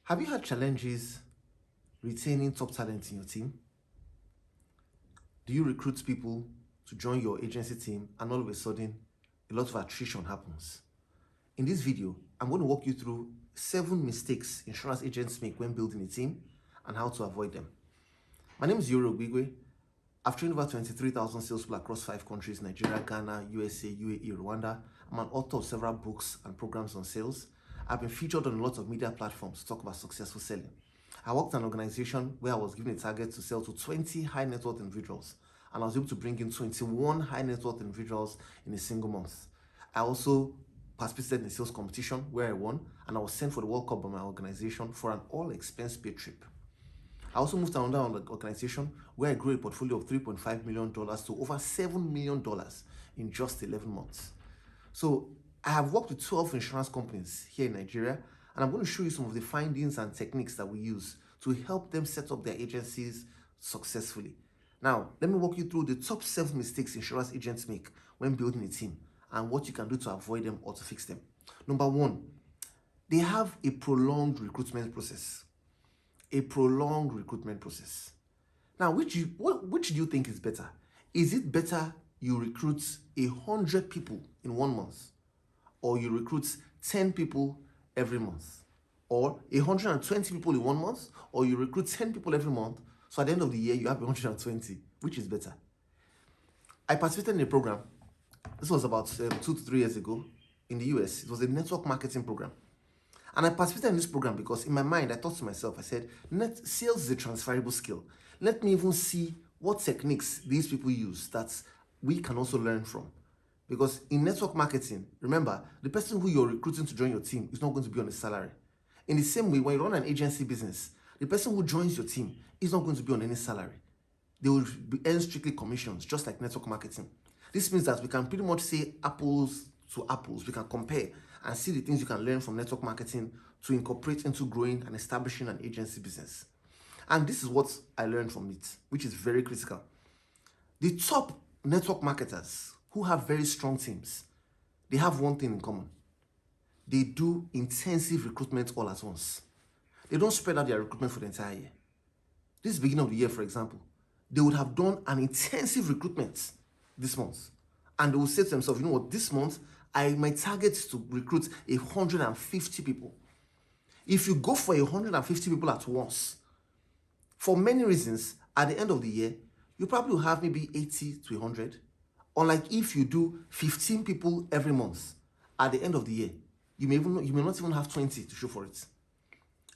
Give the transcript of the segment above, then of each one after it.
Have you had challenges retaining top talent in your team? Do you recruit people to join your agency team and all of a sudden a lot of attrition happens? In this video, I'm going to walk you through 7 mistakes insurance agents make when building a team and how to avoid them. My name is Yuri Ogbigwe. I've trained over 23,000 salespeople across 5 countries: Nigeria, Ghana, USA, UAE, Rwanda. I'm an author of several books and programs on sales. I've been featured on a lot of media platforms to talk about successful selling. I worked in an organization where I was given a target to sell to 20 high net worth individuals, and I was able to bring in 21 high net worth individuals in a single month. I also participated in a sales competition where I won, and I was sent for the World Cup by my organization for an all-expense paid trip. I also moved to another organization where I grew a portfolio of $3.5 million to over $7 million in just 11 months. So I have worked with 12 insurance companies here in Nigeria, and I'm going to show you some of the findings and techniques that we use to help them set up their agencies successfully. Now, let me walk you through the top 7 mistakes insurance agents make when building a team and what you can do to avoid them or to fix them. Number 1, they have a prolonged recruitment process. A prolonged recruitment process. Now, which do you think is better? Is it better you recruit 100 people in 1 month, or you recruit 10 people every month, or 120 people in 1 month, or you recruit 10 people every month, so at the end of the year you have 120? Which is better? I participated in a program. This was about 2 to 3 years ago in the US. It was a network marketing program. And I participated in this program because in my mind, I thought to myself, I said, sales is a transferable skill. Let me even see what techniques these people use that we can also learn from. Because in network marketing, remember, the person who you're recruiting to join your team is not going to be on a salary. In the same way, when you run an agency business, the person who joins your team is not going to be on any salary. They will earn strictly commissions, just like network marketing. This means that we can pretty much say apples to apples. We can compare and see the things you can learn from network marketing to incorporate into growing and establishing an agency business. And this is what I learned from it, which is very critical. The top network marketers who have very strong teams, they have one thing in common. They do intensive recruitment all at once. They don't spread out their recruitment for the entire year. This beginning of the year, for example, they would have done an intensive recruitment this month. And they will say to themselves, you know what, this month, my target is to recruit 150 people. If you go for 150 people at once, for many reasons, at the end of the year, you probably will have maybe 80 to 100. Unlike if you do 15 people every month, at the end of the year, you may not even have 20 to show for it.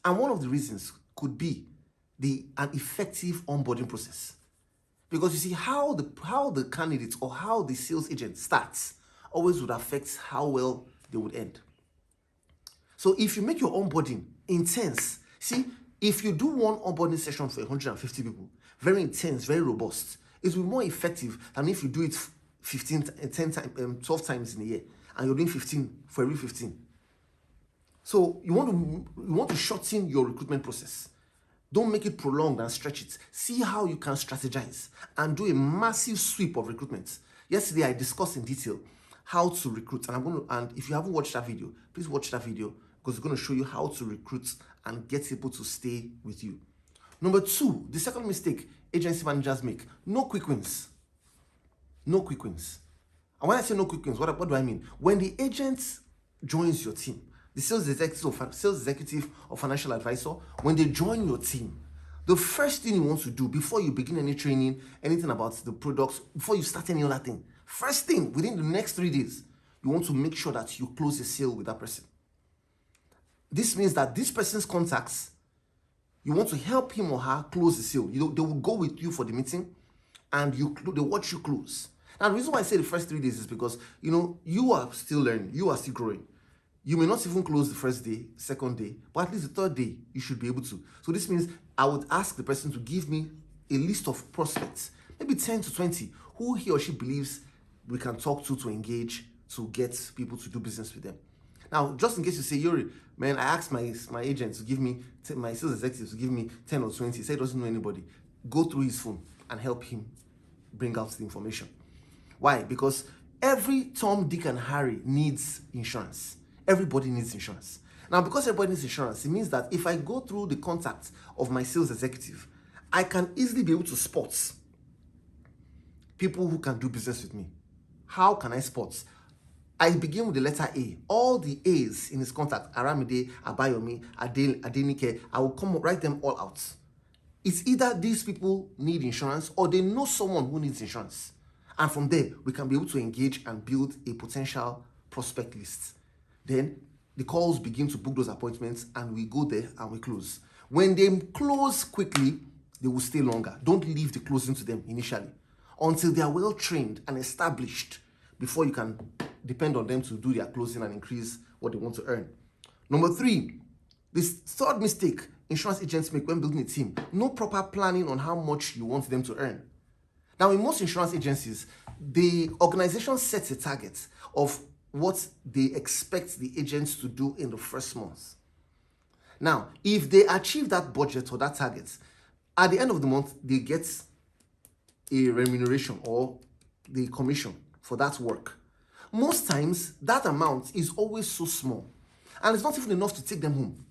And one of the reasons could be an effective onboarding process. Because you see, how the candidate or how the sales agent starts always would affect how well they would end. So if you make your onboarding intense, see, if you do one onboarding session for 150 people, very intense, very robust, it will be more effective than if you do it 12 times in a year, and you're doing 15 for every 15. So you want to shorten your recruitment process. Don't make it prolonged and stretch it. See how you can strategize and do a massive sweep of recruitment. Yesterday, I discussed in detail how to recruit, and if you haven't watched that video, please watch that video, because it's going to show you how to recruit and get people to stay with you. Number 2, the second mistake agency managers make: no quick wins. No quick wins. And when I say no quick wins, what do I mean? When the agent joins your team, the sales executive or financial advisor, when they join your team, the first thing you want to do before you begin any training, anything about the products, before you start any other thing, first thing, within the next 3 days, you want to make sure that you close a sale with that person. This means that this person's contacts, you want to help him or her close the sale. They will go with you for the meeting, and they watch you close. Now, the reason why I say the first 3 days is because, you are still learning, you are still growing. You may not even close the first day, second day, but at least the 3rd day, you should be able to. So this means I would ask the person to give me a list of prospects, maybe 10 to 20, who he or she believes we can talk to engage, to get people to do business with them. Now, just in case you say, Yuri, man, I asked my agent to give me, my sales executive to give me 10 or 20, he said he doesn't know anybody. Go through his phone and help him bring out the information. Why? Because every Tom, Dick, and Harry needs insurance. Everybody needs insurance. Now, because everybody needs insurance, it means that if I go through the contacts of my sales executive, I can easily be able to spot people who can do business with me. How can I spot? I begin with the letter A. All the A's in his contact, Aramide, Abayomi, Adenike, I will write them all out. It's either these people need insurance or they know someone who needs insurance. And from there, we can be able to engage and build a potential prospect list. Then the calls begin to book those appointments and we go there and we close. When they close quickly, they will stay longer. Don't leave the closing to them initially until they are well trained and established before you can depend on them to do their closing and increase what they want to earn. Number 3, this third mistake insurance agents make when building a team: no proper planning on how much you want them to earn. Now, in most insurance agencies, the organization sets a target of what they expect the agents to do in the first month. Now, if they achieve that budget or that target, at the end of the month, they get a remuneration or the commission for that work. Most times, that amount is always so small, and it's not even enough to take them home.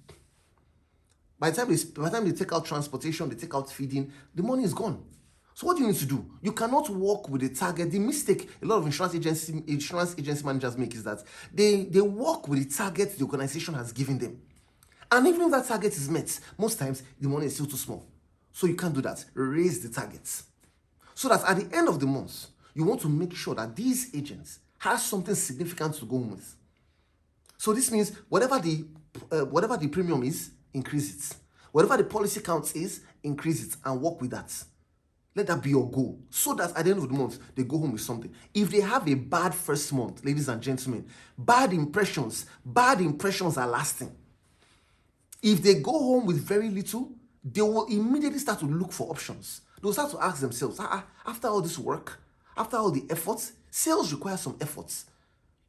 By the time they take out transportation, they take out feeding, the money is gone. So what do you need to do? You cannot work with a target. The mistake a lot of insurance agency managers make is that they work with the target the organization has given them. And even if that target is met, most times the money is still too small. So you can't do that. Raise the targets. So that at the end of the month, you want to make sure that these agents have something significant to go home with. So this means whatever the premium is, increase it. Whatever the policy count is, increase it and work with that. Let that be your goal, so that at the end of the month, they go home with something. If they have a bad first month, ladies and gentlemen, bad impressions are lasting. If they go home with very little, they will immediately start to look for options. They'll start to ask themselves, after all this work, after all the efforts, sales requires some efforts.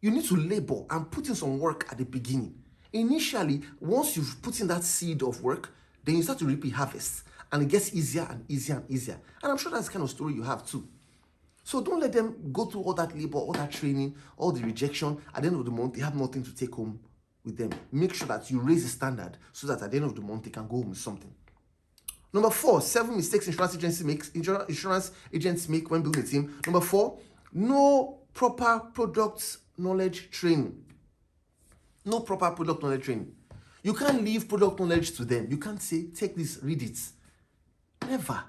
You need to labor and put in some work at the beginning. Initially, once you've put in that seed of work, then you start to reap a harvest. And it gets easier and easier and easier. And I'm sure that's the kind of story you have too. So don't let them go through all that labor, all that training, all the rejection. At the end of the month, they have nothing to take home with them. Make sure that you raise the standard so that at the end of the month, they can go home with something. Number 4, 7 mistakes insurance agents make when building a team. Number 4, no proper product knowledge training. No proper product knowledge training. You can't leave product knowledge to them. You can't say, take this, read it. Never.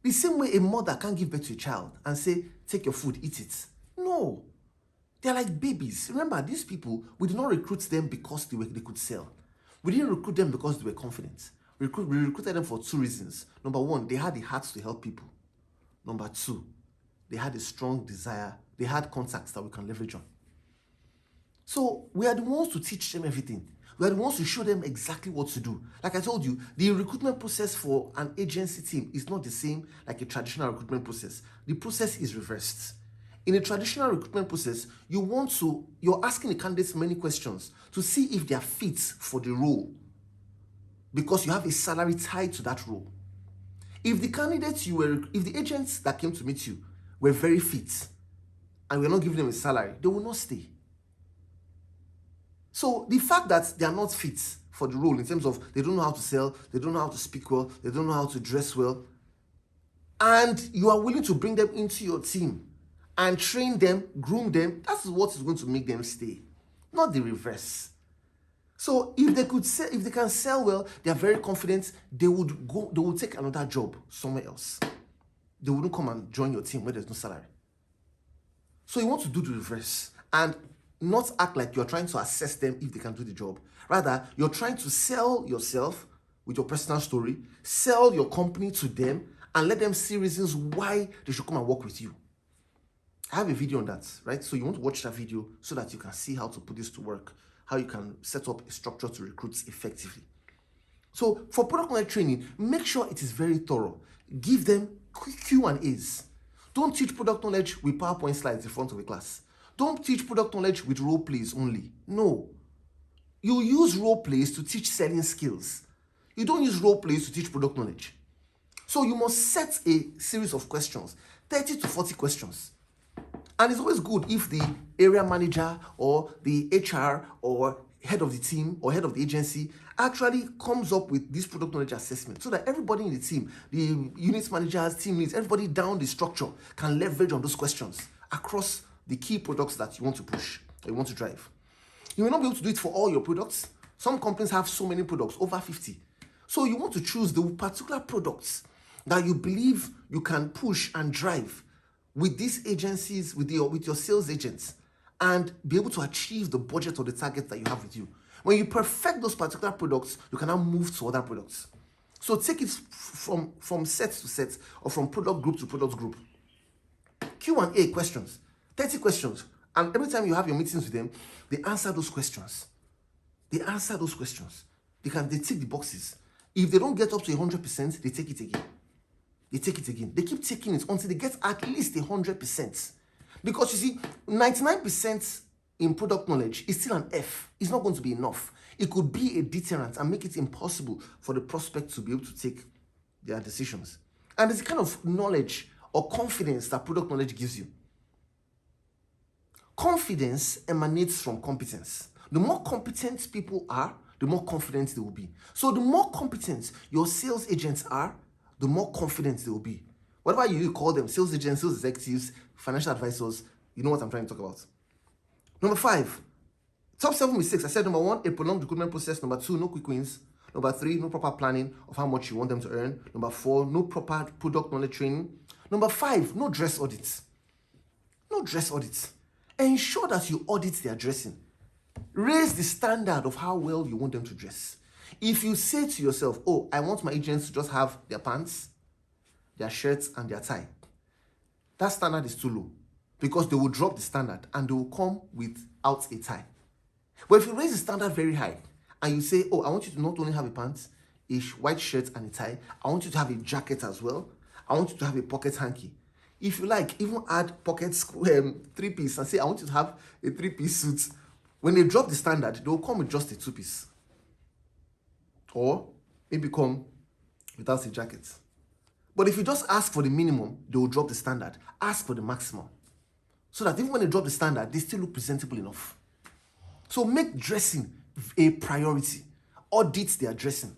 The same way a mother can't give birth to a child and say, take your food, eat it. No. They're like babies. Remember, these people, we did not recruit them because they could sell. We didn't recruit them because they were confident. We recruited them for 2 reasons. Number 1, they had the heart to help people. Number 2, they had a strong desire. They had contacts that we can leverage on. So we are the ones to teach them everything. We are the ones to show them exactly what to do. Like I told you, the recruitment process for an agency team is not the same like a traditional recruitment process. The process is reversed. In a traditional recruitment process, you're asking the candidates many questions to see if they are fit for the role, because you have a salary tied to that role. If the agents that came to meet you were very fit and we're not giving them a salary, they will not stay. So the fact that they are not fit for the role in terms of they don't know how to sell, they don't know how to speak well, they don't know how to dress well, and you are willing to bring them into your team and train them, groom them, that's what is going to make them stay, not the reverse. So if they can sell well, they are very confident, they would take another job somewhere else. They wouldn't come and join your team where there's no salary. So you want to do the reverse and not act like you're trying to assess them if they can do the job. Rather, you're trying to sell yourself with your personal story, sell your company to them, and let them see reasons why they should come and work with you. I have a video on that, right? So you want to watch that video so that you can see how to put this to work, how you can set up a structure to recruit effectively. So for product knowledge training, make sure it is very thorough. Give them Q&As. Don't teach product knowledge with PowerPoint slides in front of a class. Don't teach product knowledge with role plays only. No. You use role plays to teach selling skills. You don't use role plays to teach product knowledge. So you must set a series of questions, 30 to 40 questions. And it's always good if the area manager or the HR or head of the team or head of the agency actually comes up with this product knowledge assessment so that everybody in the team, the unit managers, team leads, everybody down the structure can leverage on those questions across the key products that you want to push or you want to drive. You may not be able to do it for all your products. Some companies have so many products, over 50. So you want to choose the particular products that you believe you can push and drive with these agencies, with your sales agents, and be able to achieve the budget or the target that you have with you. When you perfect those particular products, you can now move to other products. So take it from set to set or from product group to product group. Q&A questions, 30 questions. And every time you have your meetings with them, they answer those questions. They tick the boxes. If they don't get up to 100%, they take it again. They keep taking it until they get at least 100%. Because you see, 99% in product knowledge is still an F. It's not going to be enough. It could be a deterrent and make it impossible for the prospect to be able to take their decisions. And it's the kind of knowledge or confidence that product knowledge gives you. Confidence emanates from competence. The more competent people are, the more confident they will be. So the more competent your sales agents are, the more confident they will be. Whatever you call them, sales agents, sales executives, financial advisors, you know what I'm trying to talk about. Number 5, top 7 mistakes. I said number 1, a prolonged recruitment process. Number 2, no quick wins. Number 3, no proper planning of how much you want them to earn. Number 4, no proper product knowledge training. Number 5, no dress audits. Ensure that you audit their dressing. Raise the standard of how well you want them to dress. If you say to yourself, oh, I want my agents to just have their pants, their shirts, and their tie, that standard is too low because they will drop the standard and they will come without a tie. But if you raise the standard very high and you say, oh, I want you to not only have a pants, a white shirt and a tie, I want you to have a jacket as well. I want you to have a pocket hanky. If you like, even add pockets, 3-piece and say, I want you to have a 3-piece suit. When they drop the standard, they will come with just a 2-piece. Or maybe come without a jacket. But if you just ask for the minimum, they will drop the standard. Ask for the maximum. So that even when they drop the standard, they still look presentable enough. So make dressing a priority. Audit their dressing.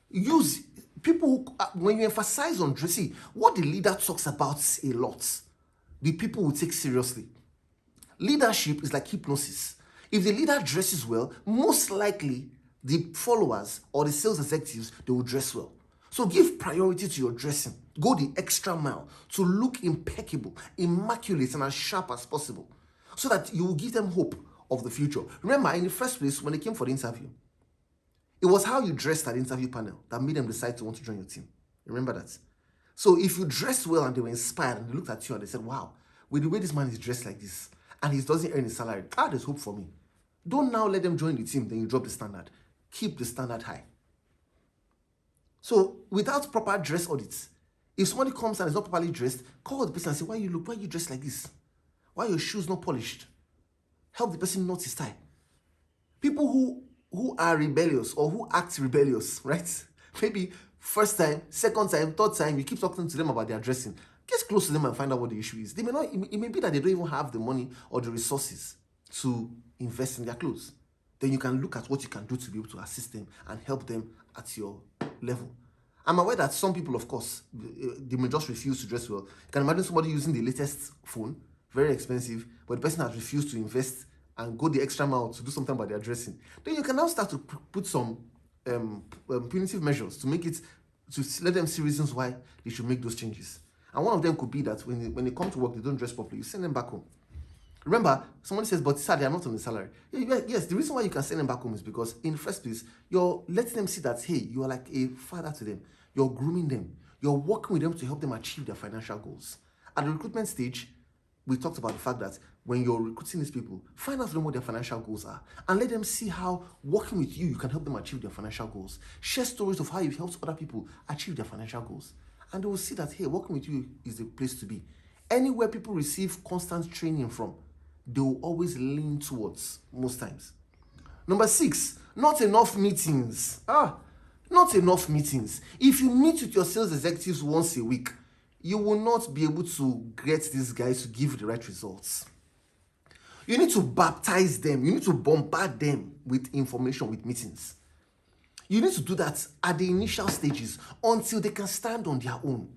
Use people who, when you emphasize on dressing, what the leader talks about a lot, the people will take seriously. Leadership is like hypnosis. If the leader dresses well, most likely the followers or the sales executives, they will dress well. So give priority to your dressing. Go the extra mile to look impeccable, immaculate, and as sharp as possible so that you will give them hope of the future. Remember, in the first place, when they came for the interview, it was how you dressed at the interview panel that made them decide to want to join your team. Remember that? So if you dressed well and they were inspired and they looked at you and they said, wow, with the way this man is dressed like this and he doesn't earn his salary, there's hope for me. Don't now let them join the team, then you drop the standard. Keep the standard high. So without proper dress audits, if somebody comes and is not properly dressed, call the person and say, why are you dressed like this? Why are your shoes not polished? Help the person knot his tie. People who are rebellious or who act rebellious, right? Maybe first time, second time, third time, you keep talking to them about their dressing. Get close to them and find out what the issue is. It may be that they don't even have the money or the resources to invest in their clothes. Then you can look at what you can do to be able to assist them and help them at your level. I'm aware that some people, of course, they may just refuse to dress well. You can imagine somebody using the latest phone, very expensive, but the person has refused to invest and go the extra mile to do something about their dressing. Then you can now start to put some punitive measures to let them see reasons why they should make those changes. And one of them could be that when they come to work, they don't dress properly. You send them back home. Remember, somebody says, but sir, they are not on the salary. Yes, the reason why you can send them back home is because in the first place, you're letting them see that, hey, you are like a father to them. You're grooming them. You're working with them to help them achieve their financial goals. At the recruitment stage, we talked about the fact that when you're recruiting these people, find out from them what their financial goals are and let them see how working with you can help them achieve their financial goals. Share stories of how you've helped other people achieve their financial goals. And they will see that, hey, working with you is the place to be. Anywhere people receive constant training from, they will always lean towards most times. Number 6, not enough meetings. Not enough meetings. If you meet with your sales executives once a week, you will not be able to get these guys to give you the right results. You need to baptize them. You need to bombard them with information, with meetings. You need to do that at the initial stages until they can stand on their own.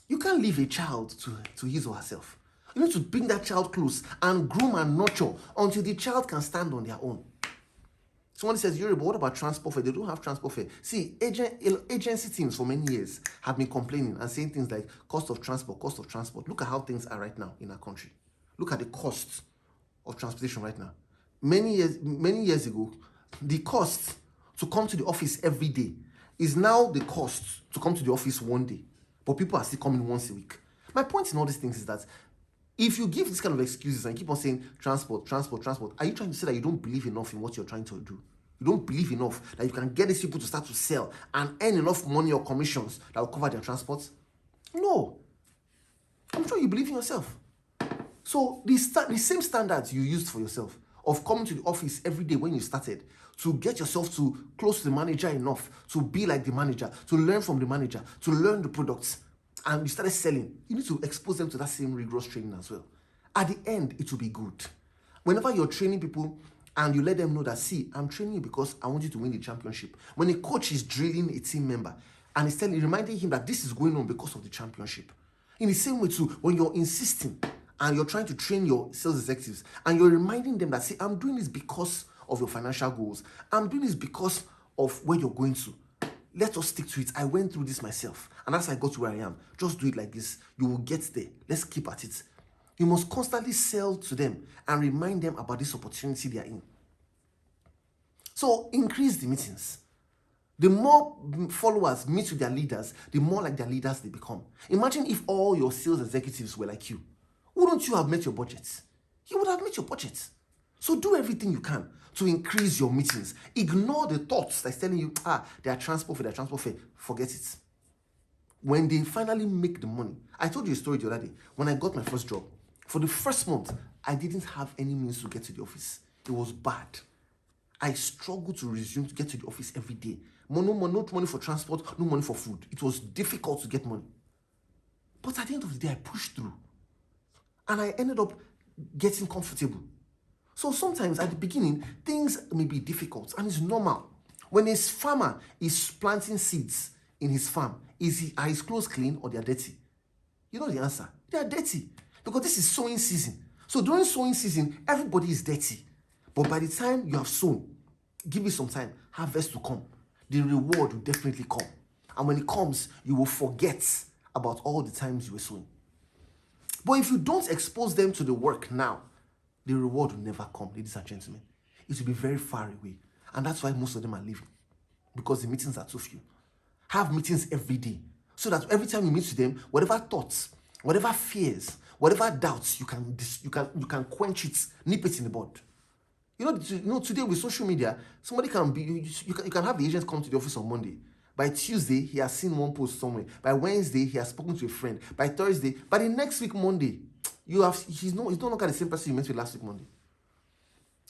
You can't leave a child to his or herself. You need to bring that child close and groom and nurture until the child can stand on their own. Someone says, Yuri, but what about transport fare? They don't have transport fare. See, agency teams for many years have been complaining and saying things like cost of transport, cost of transport. Look at how things are right now in our country. Look at the cost of transportation right now. Many years ago, the cost to come to the office every day is now the cost to come to the office one day. But people are still coming once a week. My point in all these things is that if you give this kind of excuses and keep on saying transport, transport, transport, are you trying to say that you don't believe enough in what you're trying to do? You don't believe enough that you can get these people to start to sell and earn enough money or commissions that will cover their transports? No. I'm sure you believe in yourself. So the same standards you used for yourself of coming to the office every day when you started, to get yourself to close to the manager enough, to be like the manager, to learn from the manager, to learn the products, and you started selling, you need to expose them to that same rigorous training as well. At the end, it will be good. Whenever you're training people and you let them know that, see, I'm training you because I want you to win the championship. When a coach is drilling a team member and is reminding him that this is going on because of the championship. In the same way too, when you're insisting and you're trying to train your sales executives and you're reminding them that, see, I'm doing this because of your financial goals. I'm doing this because of where you're going to. Let us stick to it. I went through this myself. And as I got to where I am, just do it like this. You will get there. Let's keep at it. You must constantly sell to them and remind them about this opportunity they are in. So increase the meetings. The more followers meet with their leaders, the more like their leaders they become. Imagine if all your sales executives were like you. Wouldn't you have met your budgets? You would have met your budgets. So do everything you can to increase your meetings. Ignore the thoughts that's telling you, they are transport fare. Forget it. When they finally make the money, I told you a story the other day. When I got my first job, for the first month, I didn't have any means to get to the office. It was bad. I struggled to resume to get to the office every day. No money for transport, no money for food. It was difficult to get money. But at the end of the day, I pushed through. And I ended up getting comfortable. So sometimes at the beginning, things may be difficult and it's normal. When a farmer is planting seeds in his farm, are his clothes clean or they are dirty? You know the answer. They are dirty because this is sowing season. So during sowing season, everybody is dirty. But by the time you have sown, give it some time, harvest will come. The reward will definitely come. And when it comes, you will forget about all the times you were sowing. But if you don't expose them to the work now, the reward will never come, ladies and gentlemen. It will be very far away. And that's why most of them are leaving. Because the meetings are too few. Have meetings every day. So that every time you meet with them, whatever thoughts, whatever fears, whatever doubts, you can quench it, nip it in the bud. You know, today with social media, somebody can be, you can have the agent come to the office on Monday. By Tuesday, he has seen one post somewhere. By Wednesday, he has spoken to a friend. By Thursday, by the next week, Monday, he's no longer the same person you met with last week, Monday.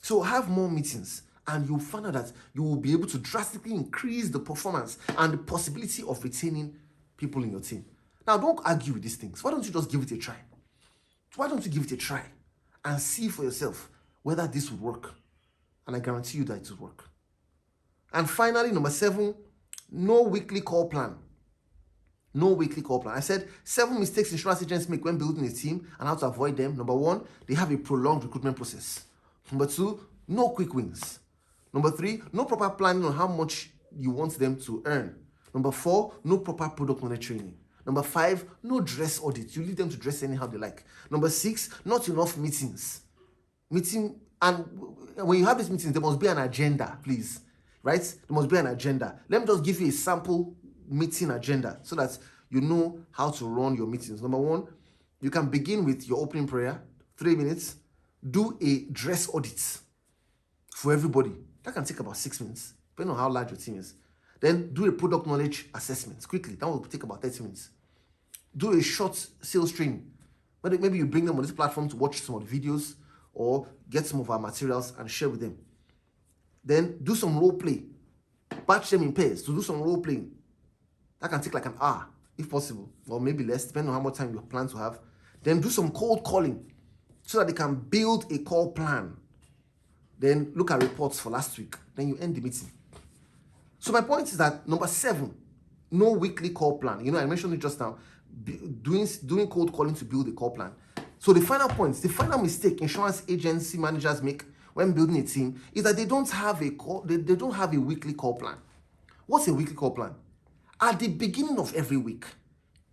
So have more meetings and you'll find out that you will be able to drastically increase the performance and the possibility of retaining people in your team. Now, don't argue with these things. Why don't you just give it a try? Why don't you give it a try and see for yourself whether this would work? And I guarantee you that it will work. And finally, number 7, no weekly call plan. No weekly call plan. I said 7 mistakes insurance agents make when building a team and how to avoid them. Number 1, they have a prolonged recruitment process. Number 2, no quick wins. Number 3, no proper planning on how much you want them to earn. Number 4, no proper product knowledge training. Number 5, no dress audit. You leave them to dress anyhow they like. Number 6, not enough meetings. And when you have these meetings, there must be an agenda, please. Right? There must be an agenda. Let me just give you a sample meeting agenda so that you know how to run your meetings. Number 1, you can begin with your opening prayer, 3 minutes. Do a dress audit for everybody. That can take about 6 minutes, depending on how large your team is. Then do a product knowledge assessment quickly. That will take about 30 minutes. Do a short sales training. Maybe you bring them on this platform to watch some of the videos or get some of our materials and share with them. Then do some role play. Batch them in pairs to do some role playing. That can take like an hour, if possible, or maybe less, depending on how much time you plan to have. Then do some cold calling. so that they can build a call plan. Then look at reports for last week. Then you end the meeting. So my point is that number 7, no weekly call plan. You know, I mentioned it just now. Doing cold calling to build a call plan. So the final point, the final mistake insurance agency managers make when building a team is that they don't have a weekly call plan. What's a weekly call plan? At the beginning of every week,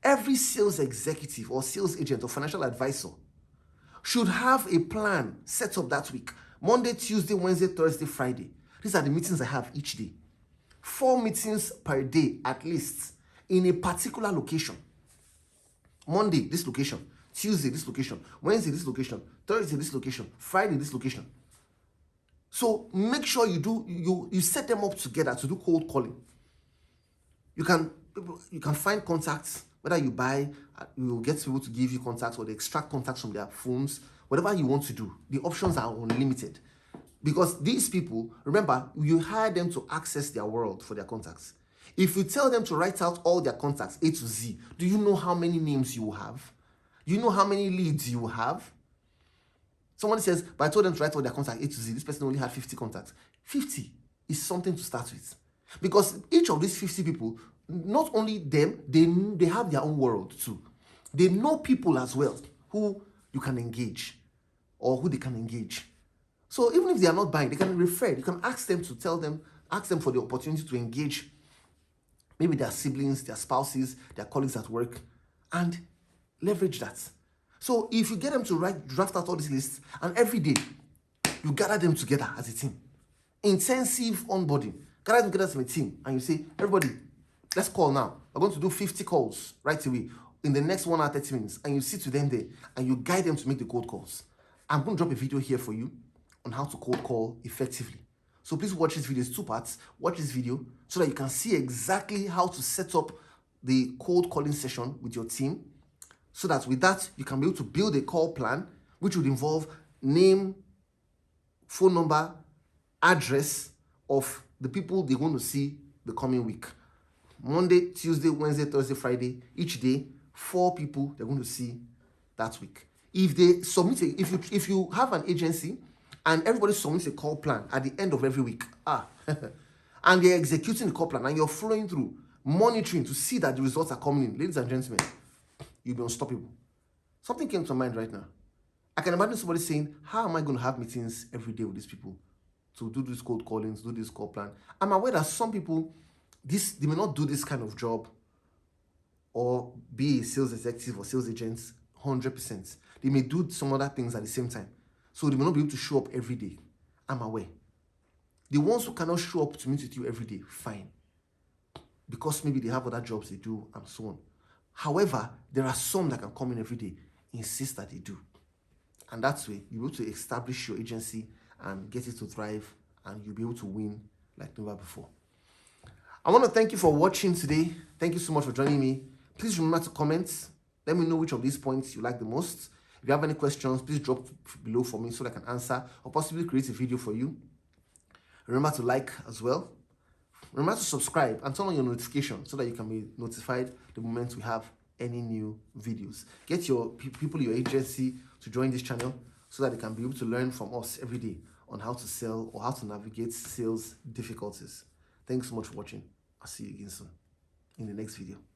every sales executive or sales agent or financial advisor should have a plan set up that week. Monday, Tuesday, Wednesday, Thursday, Friday. These are the meetings I have each day. 4 meetings per day at least in a particular location. Monday, this location. Tuesday, this location. Wednesday, this location. Thursday, this location. Friday, this location. So make sure you set them up together to do cold calling. You can find contacts, whether you will get people to give you contacts or they extract contacts from their phones, whatever you want to do. The options are unlimited. Because these people, remember, you hire them to access their world for their contacts. If you tell them to write out all their contacts, A to Z, do you know how many names you will have? Do you know how many leads you will have? Someone says, but I told them to write all their contacts A to Z. This person only had 50 contacts. 50 is something to start with. Because each of these 50 people, not only them, they have their own world too. They know people as well who you can engage or who they can engage. So even if they are not buying, they can refer. You can ask them for the opportunity to engage maybe their siblings, their spouses, their colleagues at work, and leverage that. So if you get them to draft out all these lists, and every day you gather them together as a team, intensive onboarding, gather them together as a team, and you say, everybody, let's call now. We're going to do 50 calls right away in the next 1 hour, 30 minutes, and you sit with them there, and you guide them to make the cold calls. I'm going to drop a video here for you on how to cold call effectively. So please watch this video. It's 2 parts. Watch this video so that you can see exactly how to set up the cold calling session with your team, so that with that, you can be able to build a call plan, which would involve name, phone number, address of the people they're going to see the coming week. Monday, Tuesday, Wednesday, Thursday, Friday, each day, 4 people they're going to see that week. If they submit if you have an agency and everybody submits a call plan at the end of every week, and they're executing the call plan and you're flowing through, monitoring to see that the results are coming in, ladies and gentlemen, you'll be unstoppable. Something came to mind right now. I can imagine somebody saying, how am I going to have meetings every day with these people to do this cold calling, to do this call plan? I'm aware that some people, they may not do this kind of job or be a sales executive or sales agent 100%. They may do some other things at the same time. So they may not be able to show up every day. I'm aware. The ones who cannot show up to meet with you every day, fine. Because maybe they have other jobs they do and so on. However, there are some that can come in every day, insist that they do. And that way, you'll be able to establish your agency and get it to thrive, and you'll be able to win like never before. I want to thank you for watching today. Thank you so much for joining me. Please remember to comment. Let me know which of these points you like the most. If you have any questions, please drop below for me so that I can answer or possibly create a video for you. Remember to like as well. Remember to subscribe and turn on your notification so that you can be notified the moment we have any new videos. Get your people in your agency to join this channel so that they can be able to learn from us every day on how to sell or how to navigate sales difficulties. Thanks so much for watching. I'll see you again soon in the next video.